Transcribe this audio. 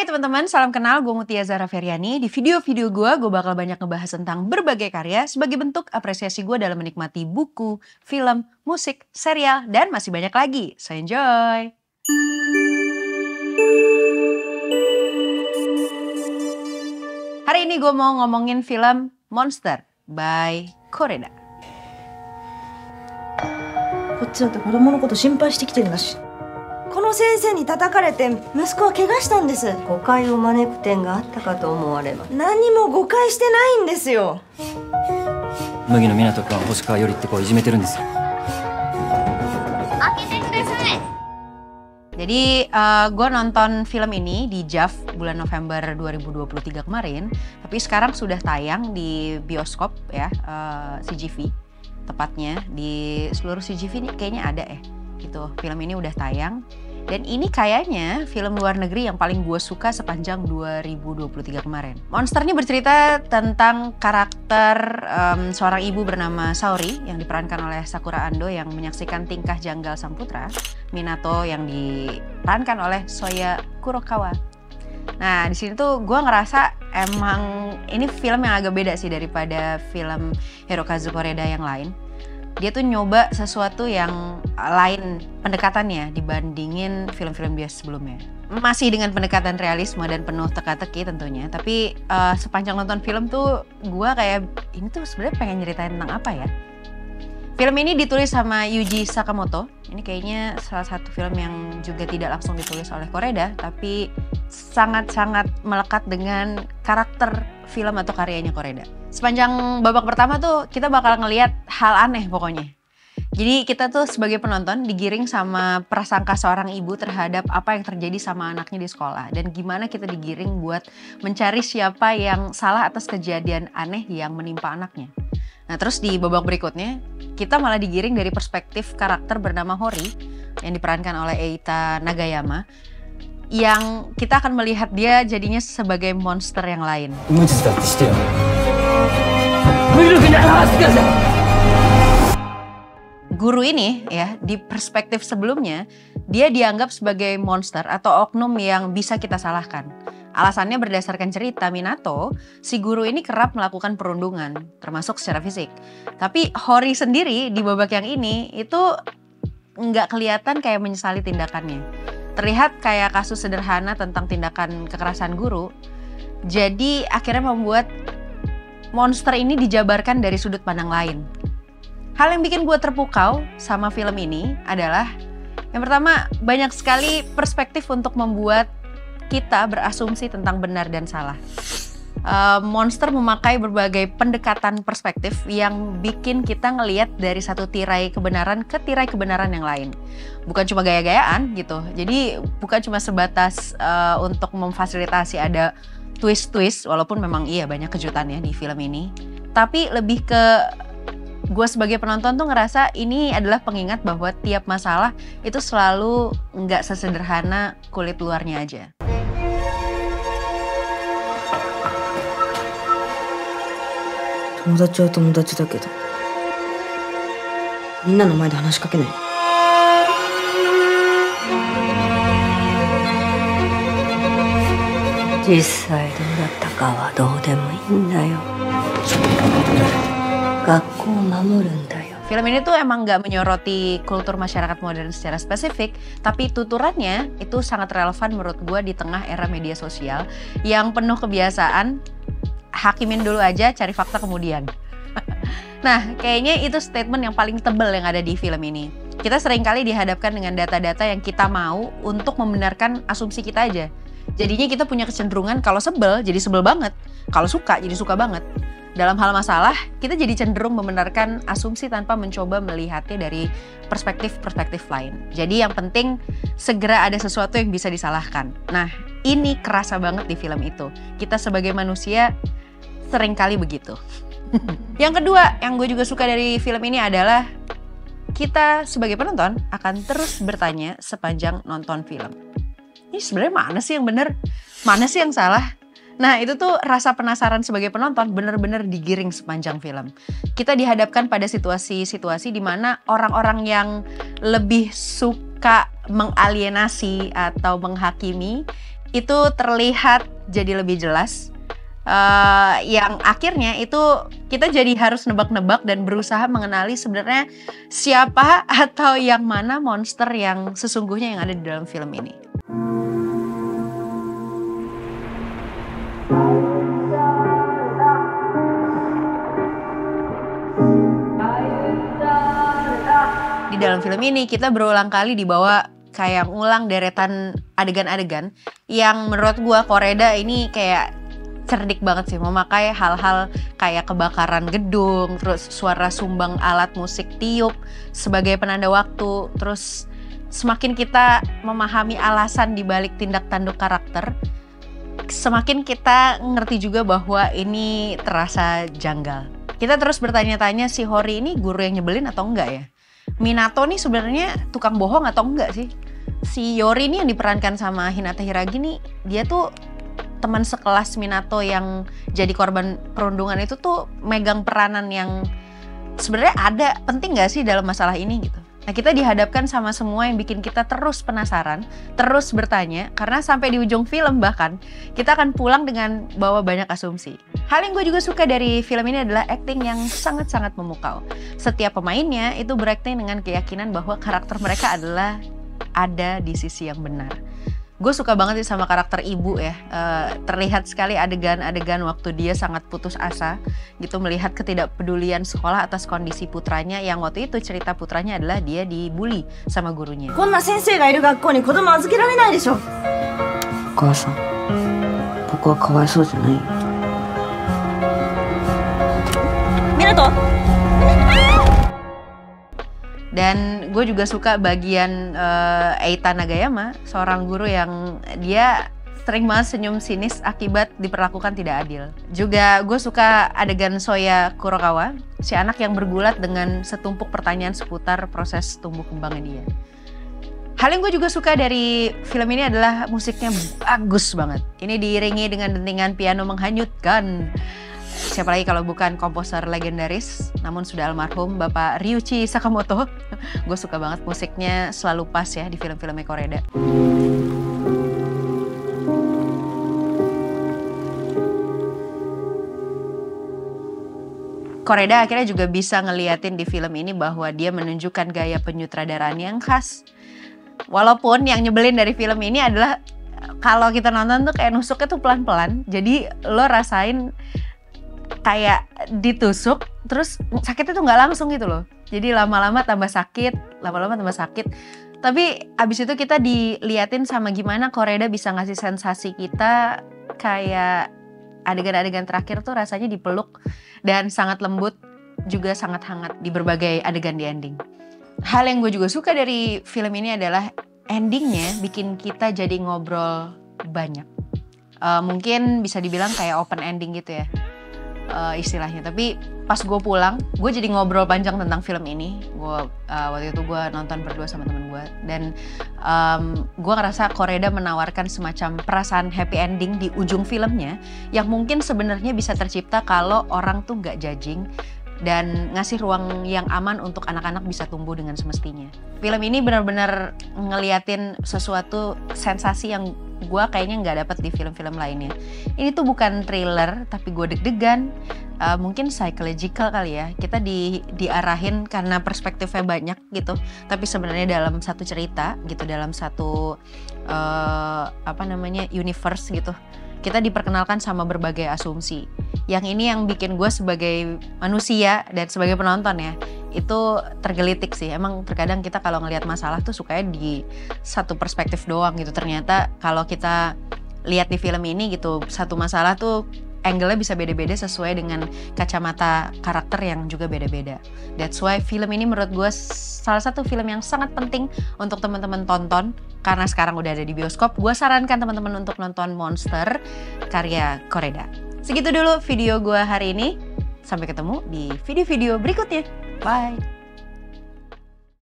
Hai teman-teman, salam kenal, gue Mutia Zahra Feryani. Di video-video gue bakal banyak ngebahas tentang berbagai karya sebagai bentuk apresiasi gue dalam menikmati buku, film, musik, serial, dan masih banyak lagi. So enjoy! Hari ini gue mau ngomongin film Monster by Koreda. こっちだって子供のこと心配してきてるんだし。この先生に叩かれて息子は怪我したんです。誤解を招く点があったかと思われます。何も誤解してないんですよ。麦野湊君は星川よりって子をいじめてるんですよ。開けてください。Jadi gue nonton film ini di JAV bulan November 2023 kemarin, tapi sekarang sudah tayang di bioskop ya, CGV tepatnya di seluruh CGV kayaknya ada ya. Gitu, film ini udah tayang dan ini kayaknya film luar negeri yang paling gue suka sepanjang 2023 kemarin. Monster ini bercerita tentang karakter seorang ibu bernama Saori yang diperankan oleh Sakura Ando yang menyaksikan tingkah janggal sang putra, Minato yang diperankan oleh Soya Kurokawa. Nah di sini tuh gue ngerasa emang ini film yang agak beda sih daripada film Hirokazu Koreda yang lain. Dia tuh nyoba sesuatu yang lain pendekatannya dibandingin film-film dia sebelumnya. Masih dengan pendekatan realisme dan penuh teka-teki tentunya. Tapi sepanjang nonton film tuh gue kayak ini tuh sebenarnya pengen nyeritain tentang apa ya. Film ini ditulis sama Yuji Sakamoto. Ini kayaknya salah satu film yang juga tidak langsung ditulis oleh Koreda. Tapi sangat-sangat melekat dengan karakter film atau karyanya Koreda. Sepanjang babak pertama tuh kita bakal ngelihat hal aneh pokoknya. Jadi kita tuh sebagai penonton digiring sama prasangka seorang ibu terhadap apa yang terjadi sama anaknya di sekolah. Dan gimana kita digiring buat mencari siapa yang salah atas kejadian aneh yang menimpa anaknya. Nah terus di babak berikutnya kita malah digiring dari perspektif karakter bernama Hori yang diperankan oleh Eita Nagayama. Yang kita akan melihat dia jadinya sebagai monster yang lain. Guru ini ya di perspektif sebelumnya dia dianggap sebagai monster atau oknum yang bisa kita salahkan. Alasannya berdasarkan cerita Minato, si guru ini kerap melakukan perundungan termasuk secara fisik. Tapi Hori sendiri di babak yang ini itu nggak kelihatan kayak menyesali tindakannya. Terlihat kayak kasus sederhana tentang tindakan kekerasan guru. Jadi akhirnya membuat monster ini dijabarkan dari sudut pandang lain. Hal yang bikin gue terpukau sama film ini adalah yang pertama banyak sekali perspektif untuk membuat kita berasumsi tentang benar dan salah. Monster memakai berbagai pendekatan perspektif yang bikin kita ngelihat dari satu tirai kebenaran ke tirai kebenaran yang lain. Bukan cuma gaya-gayaan gitu. Jadi bukan cuma sebatas untuk memfasilitasi ada twist-twist, walaupun memang iya banyak kejutannya di film ini. Tapi lebih ke gue sebagai penonton tuh ngerasa ini adalah pengingat bahwa tiap masalah itu selalu nggak sesederhana kulit luarnya aja. 友達は友達だけど、みんなの前で話しかけない。実際どうだったかはどうでもいいんだよ。学校を守るんだよ。 Film ini tuh emang nggak menyoroti kultur masyarakat modern secara spesifik, tapi tuturannya itu sangat relevan menurut gue di tengah era media sosial yang penuh kebiasaan hakimin dulu aja, cari fakta kemudian. Nah, kayaknya itu statement yang paling tebel yang ada di film ini. Kita seringkali dihadapkan dengan data-data yang kita mau untuk membenarkan asumsi kita aja. Jadinya kita punya kecenderungan kalau sebel, jadi sebel banget. Kalau suka, jadi suka banget. Dalam hal masalah, kita jadi cenderung membenarkan asumsi tanpa mencoba melihatnya dari perspektif-perspektif lain. Jadi yang penting segera ada sesuatu yang bisa disalahkan. Nah, ini kerasa banget di film itu. Kita sebagai manusia seringkali begitu. Yang kedua, yang gue juga suka dari film ini adalah kita sebagai penonton akan terus bertanya sepanjang nonton film. Ini sebenarnya mana sih yang benar? Mana sih yang salah? Nah itu tuh rasa penasaran sebagai penonton bener-bener digiring sepanjang film. Kita dihadapkan pada situasi-situasi di mana orang-orang yang lebih suka mengalienasi atau menghakimi itu terlihat jadi lebih jelas. Yang akhirnya itu kita jadi harus nebak-nebak dan berusaha mengenali sebenarnya siapa atau yang mana monster yang sesungguhnya yang ada di dalam film ini. Di dalam film ini kita berulang kali dibawa kayak ngulang deretan adegan-adegan yang menurut gua Koreda ini kayak cerdik banget sih, memakai hal-hal kayak kebakaran gedung, terus suara sumbang alat musik tiup sebagai penanda waktu. Terus semakin kita memahami alasan dibalik tindak tanduk karakter, semakin kita ngerti juga bahwa ini terasa janggal. Kita terus bertanya-tanya, si Hori ini guru yang nyebelin atau enggak ya? Minato nih sebenarnya tukang bohong atau enggak sih? Si Yori ini yang diperankan sama Hinata Hiragi nih, dia tuh teman sekelas Minato yang jadi korban perundungan itu tuh megang peranan yang sebenarnya ada penting gak sih dalam masalah ini gitu. Nah, kita dihadapkan sama semua yang bikin kita terus penasaran, terus bertanya, karena sampai di ujung film bahkan kita akan pulang dengan bawa banyak asumsi. Hal yang gue juga suka dari film ini adalah acting yang sangat-sangat memukau. Setiap pemainnya itu berakting dengan keyakinan bahwa karakter mereka adalah ada di sisi yang benar. Gue suka banget sih sama karakter ibu ya, terlihat sekali adegan-adegan waktu dia sangat putus asa gitu melihat ketidakpedulian sekolah atas kondisi putranya yang waktu itu cerita putranya adalah dia dibully sama gurunya. こんな先生がいる学校に子供預けられないでしょ。お母さん、僕はかわいそうじゃないよ。湊。 Dan gue juga suka bagian Eita Nagayama, seorang guru yang dia sering banget senyum sinis akibat diperlakukan tidak adil. Juga gue suka adegan Soya Kurokawa, si anak yang bergulat dengan setumpuk pertanyaan seputar proses tumbuh kembangnya dia. Hal yang gue juga suka dari film ini adalah musiknya bagus banget. Ini diiringi dengan dentingan piano menghanyutkan. Siapa lagi kalau bukan komposer legendaris, namun sudah almarhum, Bapak Ryuichi Sakamoto. Gue suka banget musiknya, selalu pas ya di film-filmnya Koreda. Koreda akhirnya juga bisa ngeliatin di film ini bahwa dia menunjukkan gaya penyutradaraan yang khas. Walaupun yang nyebelin dari film ini adalah kalau kita nonton tuh kayak nusuknya tuh pelan-pelan. Jadi lo rasain kayak ditusuk, terus sakitnya tuh nggak langsung gitu loh. Jadi lama-lama tambah sakit, lama-lama tambah sakit. Tapi abis itu kita diliatin sama gimana Koreda bisa ngasih sensasi kita kayak adegan-adegan terakhir tuh rasanya dipeluk dan sangat lembut, juga sangat hangat di berbagai adegan di ending. Hal yang gue juga suka dari film ini adalah endingnya bikin kita jadi ngobrol banyak. Mungkin bisa dibilang kayak open ending gitu ya. Istilahnya, tapi pas gue pulang gue jadi ngobrol panjang tentang film ini. Waktu itu gue nonton berdua sama temen gue dan gue ngerasa Koreda menawarkan semacam perasaan happy ending di ujung filmnya yang mungkin sebenarnya bisa tercipta kalau orang tuh nggak judging dan ngasih ruang yang aman untuk anak-anak bisa tumbuh dengan semestinya. Film ini benar-benar ngeliatin sesuatu sensasi yang gue kayaknya nggak dapat di film-film lainnya. Ini tuh bukan thriller, tapi gue deg-degan, mungkin psychological kali ya. Kita diarahin karena perspektifnya banyak gitu, tapi sebenarnya dalam satu cerita gitu, dalam satu universe gitu. Kita diperkenalkan sama berbagai asumsi. Yang ini yang bikin gue sebagai manusia dan sebagai penonton ya, itu tergelitik sih. Emang terkadang kita kalau ngelihat masalah tuh sukanya di satu perspektif doang gitu. Ternyata kalau kita lihat di film ini gitu, satu masalah tuh angle-nya bisa beda-beda sesuai dengan kacamata karakter yang juga beda-beda. That's why film ini menurut gue salah satu film yang sangat penting untuk teman-teman tonton. Karena sekarang udah ada di bioskop, gue sarankan teman-teman untuk nonton Monster karya Koreda. Segitu dulu video gue hari ini. Sampai ketemu di video-video berikutnya. Bye!